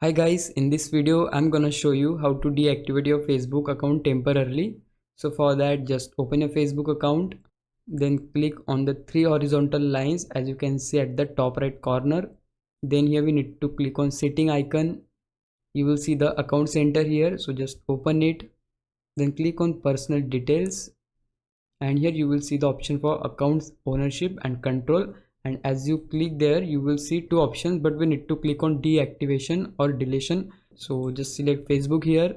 Hi guys, in this video I'm gonna show you how to deactivate your Facebook account temporarily. So for that, just open your Facebook account, then click on the three horizontal lines as you can see at the top right corner. Then here we need to click on setting icon. You will see the account center here, so just open it. Then click on personal details, and here you will see the option for accounts ownership and control. And as you click there, you will see two options, but we need to click on deactivation or deletion. So just select Facebook here,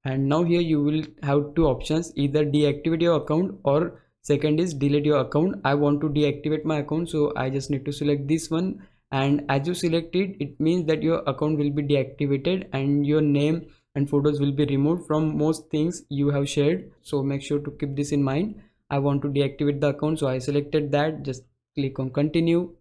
and now here you will have two options, either deactivate your account or second is delete your account. I want to deactivate my account, so I just need to select this one. And as you select it, it means that your account will be deactivated and your name and photos will be removed from most things you have shared. So make sure to keep this in mind. I want to deactivate the account, so I selected that. Just click on continue.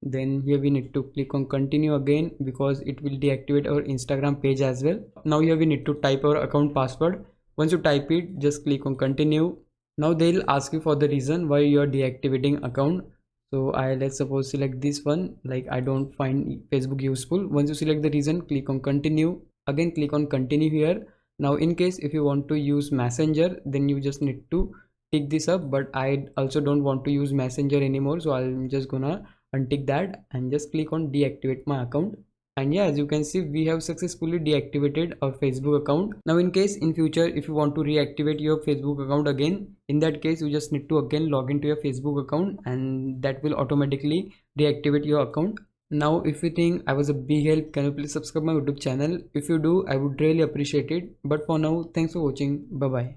Then here we need to click on continue again because it will deactivate our Instagram page as well. Now here we need to type our account password. Once you type it, just click on continue. Now they'll ask you for the reason why you are deactivating account. So let's suppose select this one, like I don't find Facebook useful. Once you select the reason, click on continue. Again click on continue here. Now in case if you want to use Messenger, then you just need to tick this up, but I also don't want to use Messenger anymore, so I'm just gonna untick that and just click on deactivate my account. And yeah, as you can see, we have successfully deactivated our Facebook account. Now in case in future if you want to reactivate your Facebook account again, in that case you just need to again log into your Facebook account and that will automatically deactivate your account. Now if you think I was a big help, can you please subscribe my YouTube channel? If you do, I would really appreciate it. But for now, thanks for watching. Bye bye.